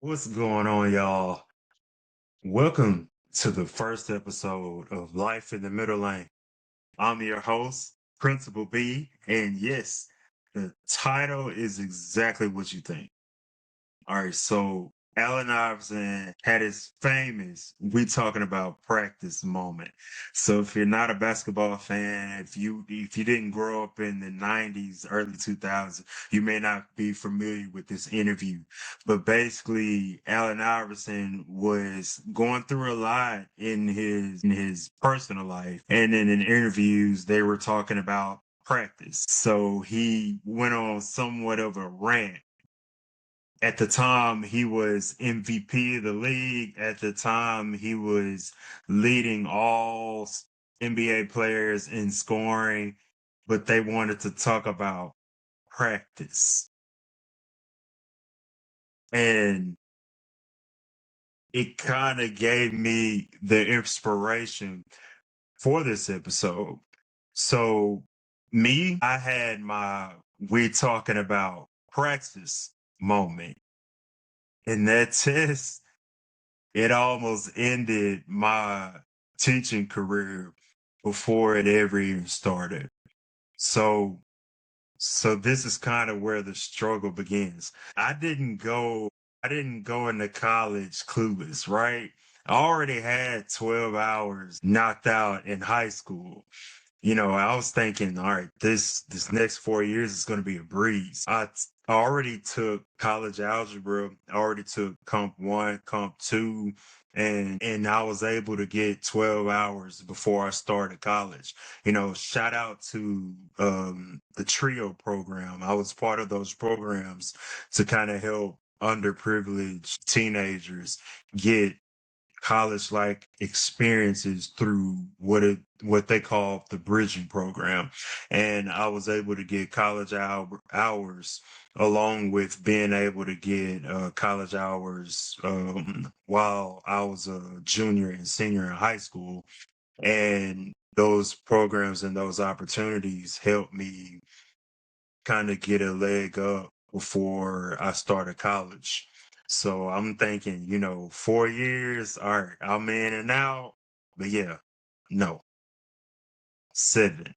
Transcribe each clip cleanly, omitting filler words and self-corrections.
What's going on, y'all? Welcome to the first episode of Life in the Middle Lane. I'm your host, Principal B, and yes, the title is exactly what you think. All right, so Allen Iverson had his famous "we talking about practice" moment. So if you're not a basketball fan, if you didn't grow up in the '90s, early 2000s, you may not be familiar with this interview. But basically, Allen Iverson was going through a lot in his personal life, and in interviews they were talking about practice. So he went on somewhat of a rant. At the time, he was MVP of the league. At the time, he was leading all NBA players in scoring, but they wanted to talk about practice. And it kind of gave me the inspiration for this episode. So, I had my "we talking about Praxis" moment. In that test, it almost ended my teaching career before it ever even started. So so this is kind of where the struggle begins. I didn't go into college clueless, right? I already had 12 hours knocked out in high school. I was thinking, all right, this next 4 years is going to be a breeze. I already took college algebra. I already took Comp One, Comp Two, and I was able to get 12 hours before I started college. Shout out to the trio program. I was part of those programs to kind of help underprivileged teenagers get college-like experiences through what they call the bridging program. And I was able to get hours along with being able to get college hours while I was a junior and senior in high school. And those programs and those opportunities helped me kind of get a leg up before I started college. So I'm thinking, 4 years, all right, I'm in and out. But yeah, no, 7.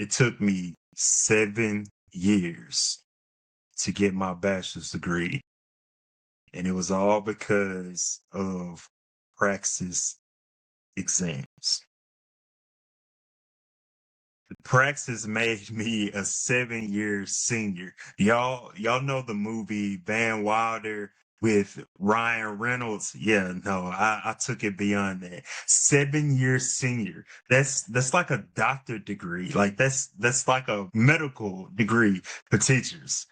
It took me 7 years to get my bachelor's degree. And it was all because of Praxis exams. Praxis made me a 7 year senior. Y'all know the movie Van Wilder with Ryan Reynolds? Yeah, no, I took it beyond that. 7 year senior. That's like a doctor degree. Like that's like a medical degree for teachers,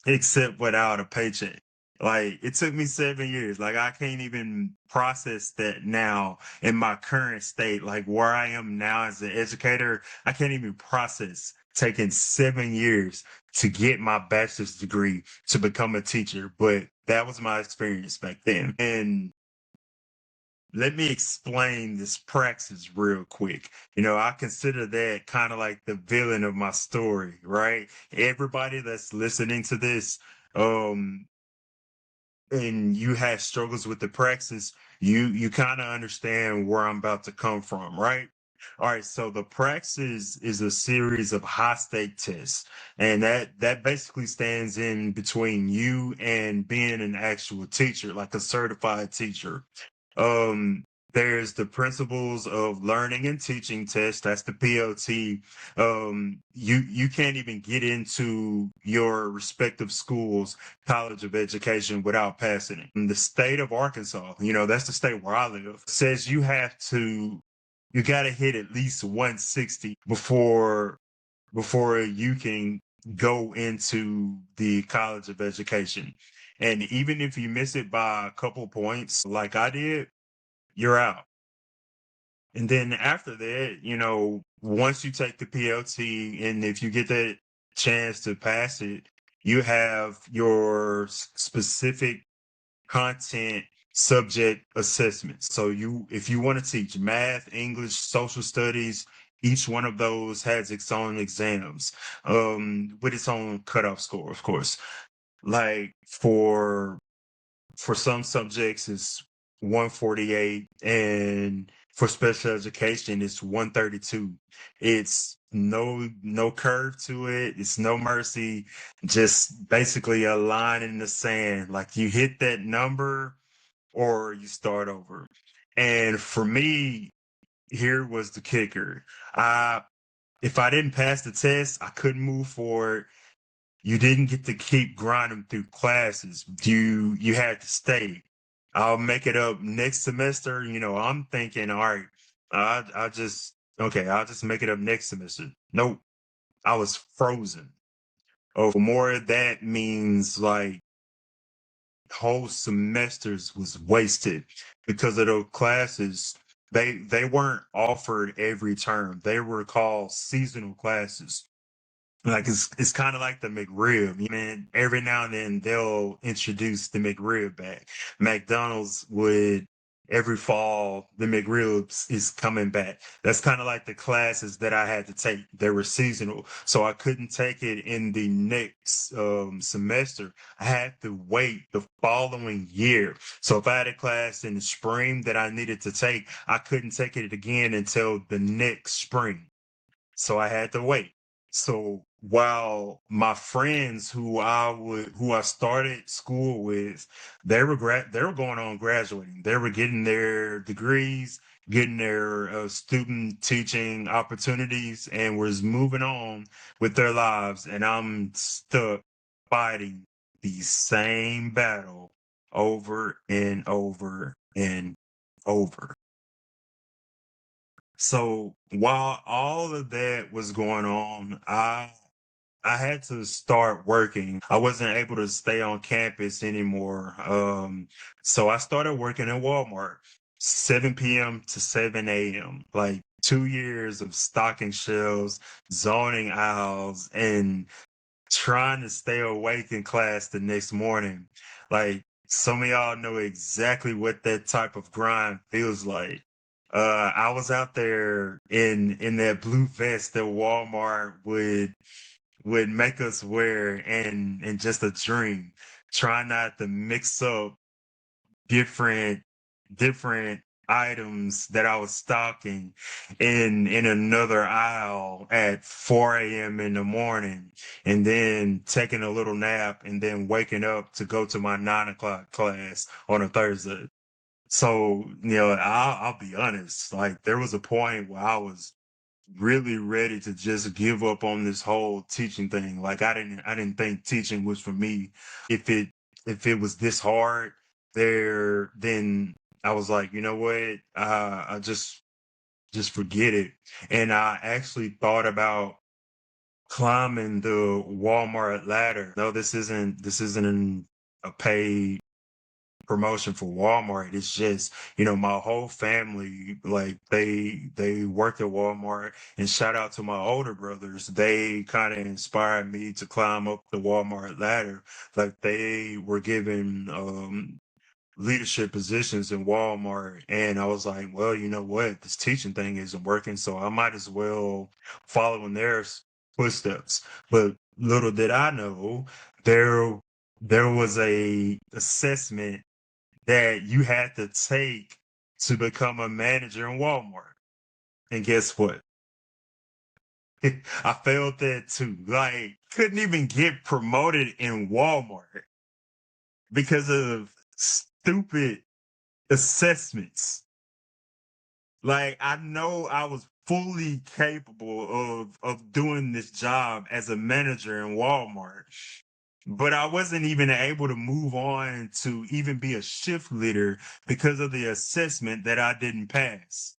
except without a paycheck. Like it took me 7 years. Like I can't even process that now in my current state. Like where I am now as an educator, I can't even process taking 7 years to get my bachelor's degree to become a teacher. But that was my experience back then. And let me explain this praxis real quick. I consider that kind of like the villain of my story, right? Everybody that's listening to this, um, and you had struggles with the praxis, you kind of understand where I'm about to come from, right? All right, so the praxis is a series of high stake tests, and that basically stands in between you and being an actual teacher, like a certified teacher. Um, there's the principles of learning and teaching test. That's the POT. You can't even get into your respective schools college of education without passing it. In the state of Arkansas, that's the state where I live, says you got to hit at least 160 before you can go into the college of education. And even if you miss it by a couple points, like I did, you're out. And then after that, once you take the PLT and if you get that chance to pass it, you have your specific content subject assessments. So if you want to teach math, English, social studies, each one of those has its own exams, with its own cutoff score, of course. Like for some subjects it's 148, and for special education it's 132. It's no curve to it, it's no mercy, just basically a line in the sand. Like you hit that number or you start over. And for me, here was the kicker. I If I didn't pass the test, I couldn't move forward. You didn't get to keep grinding through classes. You had to stay. I'll make it up next semester. I'm thinking, all right, I just okay, I'll just make it up next semester. Nope, I was frozen. Oh, more that means like whole semesters was wasted because of those classes. They weren't offered every term. They were called seasonal classes. Like it's kind of like the McRib. Man, every now and then they'll introduce the McRib back. McDonald's would every fall the McRibs is coming back. That's kind of like the classes that I had to take. They were seasonal, so I couldn't take it in the next semester. I had to wait the following year. So if I had a class in the spring that I needed to take, I couldn't take it again until the next spring, so I had to wait. So while my friends who I started school with, they were going on graduating. They were getting their degrees, getting their student teaching opportunities, and was moving on with their lives. And I'm stuck fighting the same battle over and over and over. So while all of that was going on, I had to start working. I wasn't able to stay on campus anymore. So I started working at Walmart, 7 p.m. to 7 a.m. Like 2 years of stocking shelves, zoning aisles, and trying to stay awake in class the next morning. Like some of y'all know exactly what that type of grind feels like. I was out there in that blue vest that Walmart would make us wear, and just a dream. Try not to mix up different different items that I was stocking in another aisle at 4 a.m. in the morning, and then taking a little nap, and then waking up to go to my 9 o'clock class on a Thursday. So, I'll be honest, like there was a point where I was really ready to just give up on this whole teaching thing. Like I didn't think teaching was for me. If it if it was this hard there, then I was like, you know what? I just forget it. And I actually thought about climbing the Walmart ladder. No, this isn't a paid promotion for Walmart. It's just, my whole family, like they worked at Walmart, and shout out to my older brothers. They kind of inspired me to climb up the Walmart ladder. Like they were given leadership positions in Walmart, and I was like, well, you know what? This teaching thing isn't working, so I might as well follow in their footsteps. But little did I know, there there was a assessment that you had to take to become a manager in Walmart. And guess what? I failed that too. Like, couldn't even get promoted in Walmart because of stupid assessments. Like, I know I was fully capable of doing this job as a manager in Walmart, but I wasn't even able to move on to even be a shift leader because of the assessment that I didn't pass.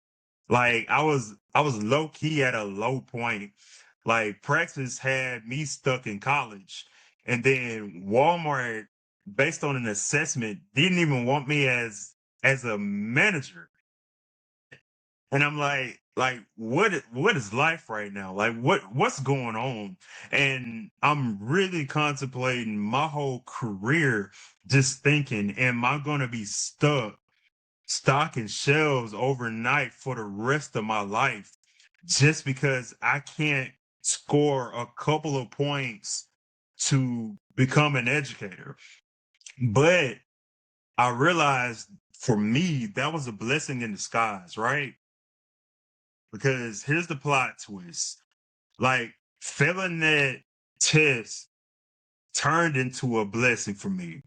Like I was low key at a low point. Like Praxis had me stuck in college, and then Walmart, based on an assessment, didn't even want me as a manager. And I'm like what is life right now? Like what's going on? And I'm really contemplating my whole career, just thinking, am I going to be stuck stocking shelves overnight for the rest of my life just because I can't score a couple of points to become an educator. But I realized for me, that was a blessing in disguise, right? Because here's the plot twist. Like failing that test turned into a blessing for me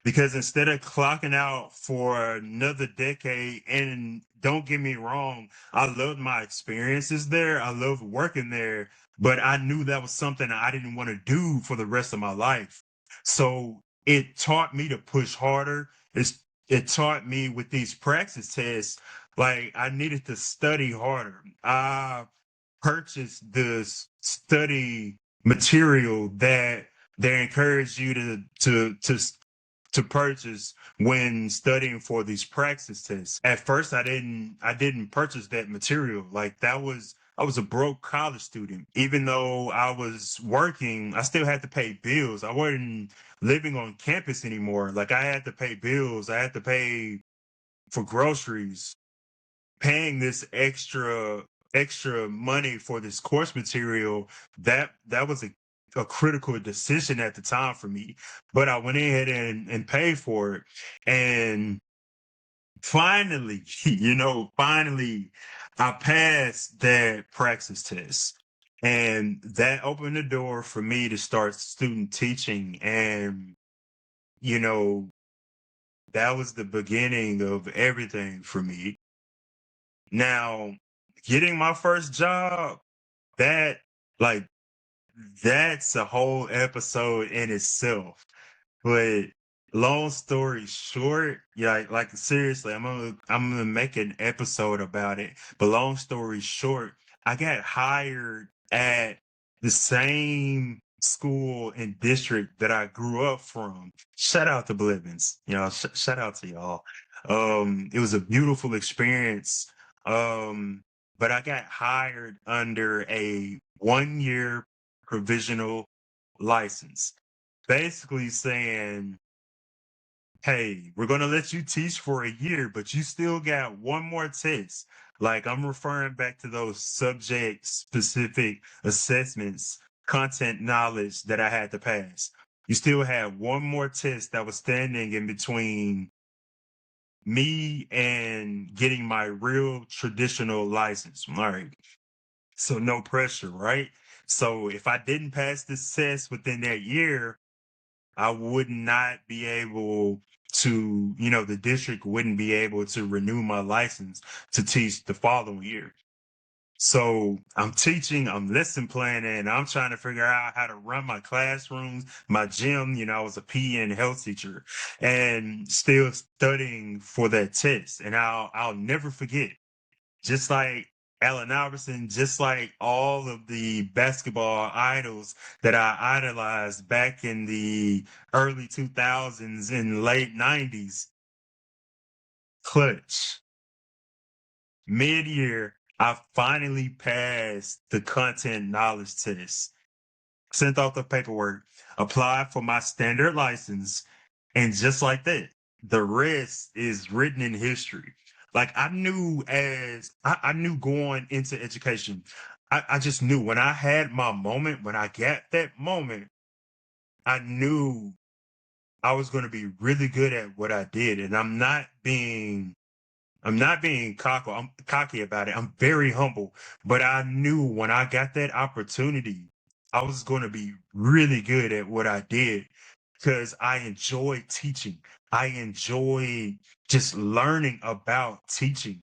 because instead of clocking out for another decade, and don't get me wrong, I loved my experiences there. I loved working there, but I knew that was something I didn't want to do for the rest of my life. So it taught me to push harder. It taught me with these praxis tests, like I needed to study harder. I purchased this study material that they encourage you to purchase when studying for these praxis tests. At first I didn't purchase that material. Like I was a broke college student. Even though I was working, I still had to pay bills. I wasn't living on campus anymore. Like I had to pay bills. I had to pay for groceries, paying this extra money for this course material. That was a critical decision at the time for me, but I went ahead and paid for it. And finally, finally I passed that praxis test, and that opened the door for me to start student teaching. And you know that was the beginning of everything for me. Now, getting my first job, that like that's a whole episode in itself. But long story short, yeah, like seriously, I'm gonna make an episode about it. But long story short, I got hired at the same school and district that I grew up from. Shout out to Blivens, shout out to y'all. It was a beautiful experience. Um, but I got hired under a 1 year provisional license, basically saying, hey, we're going to let you teach for a year, but you still got one more test. Like I'm referring back to those subject specific assessments, content knowledge that I had to pass. You still had one more test that was standing in between me and getting my real traditional license. All right. So no pressure, right? So if I didn't pass this test within that year, I would not be able to, the district wouldn't be able to renew my license to teach the following year. So I'm teaching, I'm lesson planning, I'm trying to figure out how to run my classrooms, my gym. I was a PE and health teacher, and still studying for that test. And I'll never forget, just like Allen Iverson, just like all of the basketball idols that I idolized back in the early 2000s and late 90s, clutch. Mid-year, I finally passed the content knowledge test, sent off the paperwork, applied for my standard license, and just like that, the rest is written in history. Like I knew going into education, I just knew when I had my moment, when I got that moment, I knew I was going to be really good at what I did. And I'm not being cocky about it. I'm very humble, but I knew when I got that opportunity, I was going to be really good at what I did because I enjoy teaching. I enjoy just learning about teaching.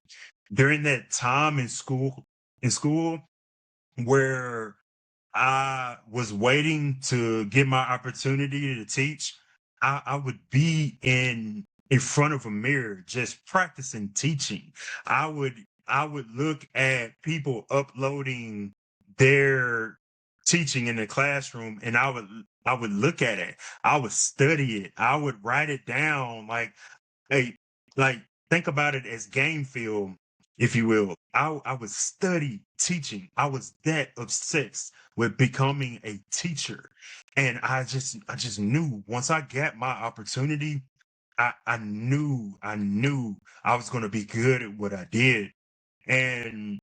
During that time in school where I was waiting to get my opportunity to teach, I would be in front of a mirror just practicing teaching. I would look at people uploading their teaching in the classroom, and I would look at it. I would study it. I would write it down. Hey, like think about it as game film, if you will. I would study teaching. I was that obsessed with becoming a teacher. And I just knew once I got my opportunity, I knew I was gonna be good at what I did. And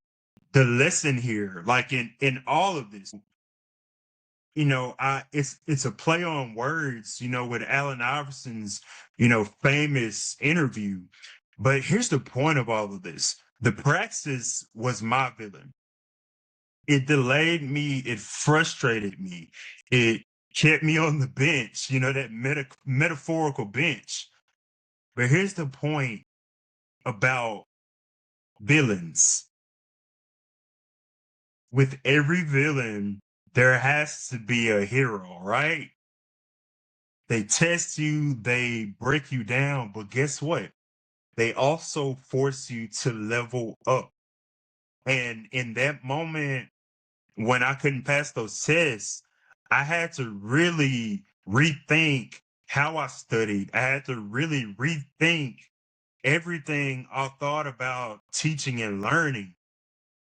the lesson here, like in all of this, it's a play on words, with Allen Iverson's, famous interview. But here's the point of all of this. The Praxis was my villain. It delayed me, it frustrated me, it kept me on the bench, that metaphorical bench. But here's the point about villains. With every villain, there has to be a hero, right? They test you, they break you down, but guess what? They also force you to level up. And in that moment, when I couldn't pass those tests, I had to really rethink how I studied. I had to really rethink everything I thought about teaching and learning,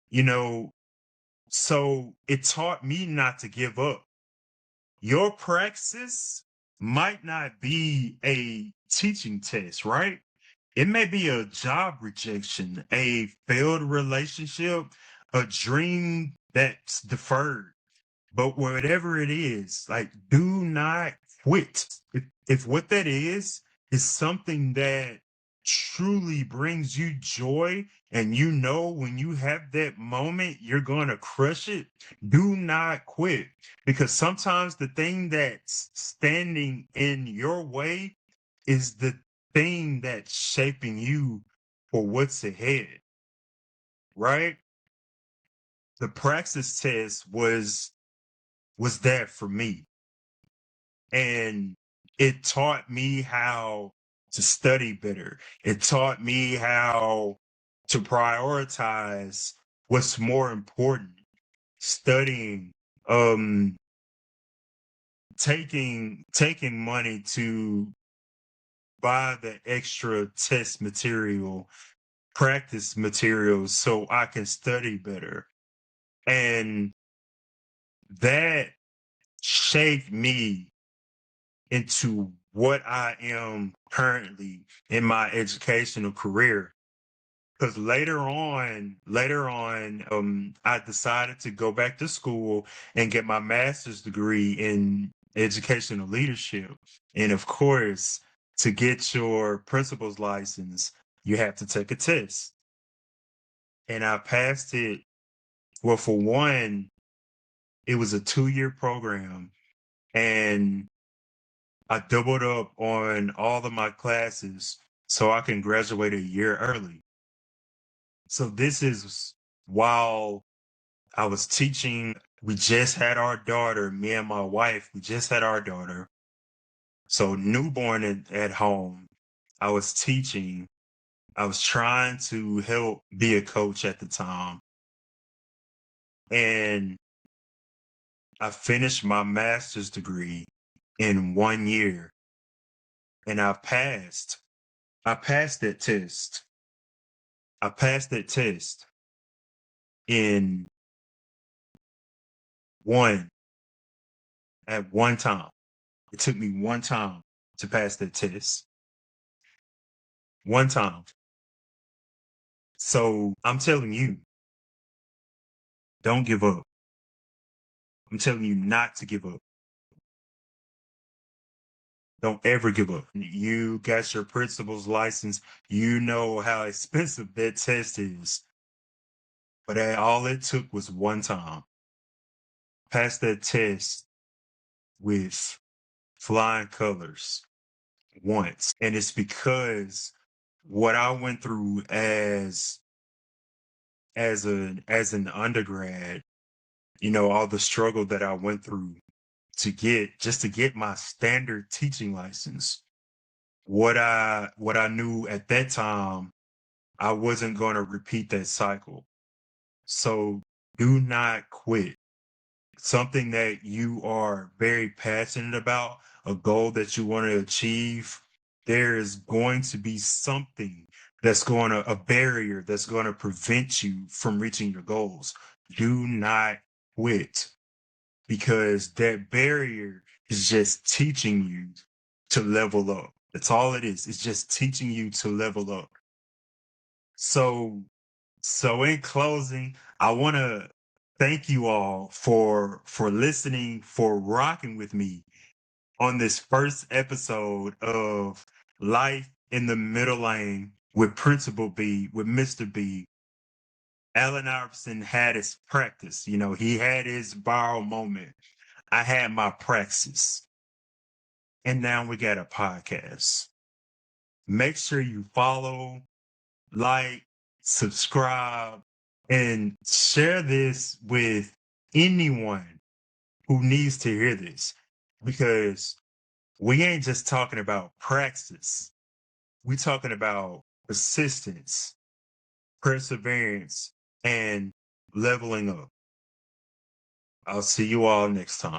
you know. So it taught me not to give up. Your praxis might not be a teaching test, right? It may be a job rejection, a failed relationship, a dream that's deferred. But whatever it is, like, do not quit. If what that is something that truly brings you joy, and when you have that moment, you're going to crush it, do not quit. Because sometimes the thing that's standing in your way is the thing that's shaping you for what's ahead, right? The praxis test was that for me. And it taught me how to study better. It taught me how to prioritize what's more important. Studying, um, taking money to buy the extra test material, practice materials so I can study better. And that shaped me into what I am currently in my educational career. Because later on, I decided to go back to school and get my master's degree in educational leadership. And of course, to get your principal's license, you have to take a test. And I passed it. Well, for one, it was a 2-year program, and I doubled up on all of my classes so I can graduate a year early. So this is while I was teaching. We just had our daughter, me and my wife, we just had our daughter. So newborn at home, I was teaching. I was trying to help be a coach at the time. And I finished my master's degree in 1 year, and I passed. I passed that test. I passed that test in one at one time. It took me one time to pass that test. One time. So I'm telling you, don't give up. I'm telling you not to give up. Don't ever give up. You got your principal's license. You know how expensive that test is. But all it took was one time. Pass that test with flying colors once. And it's because what I went through as an undergrad, all the struggle that I went through to get my standard teaching license. What I knew at that time, I wasn't going to repeat that cycle. So do not quit. Something that you are very passionate about, a goal that you want to achieve, there is going to be something a barrier that's going to prevent you from reaching your goals. Do not quit, because that barrier is just teaching you to level up. That's all it is. It's just teaching you to level up. So, so in closing, I want to thank you all for listening, for rocking with me on this first episode of Life in the Middle Lane with Principal B, with Mr. B. Allen Iverson had his practice. You know, he had his viral moment. I had my praxis. And now we got a podcast. Make sure you follow, like, subscribe, and share this with anyone who needs to hear this, because we ain't just talking about praxis. We talking about persistence, perseverance, and leveling up. I'll see you all next time.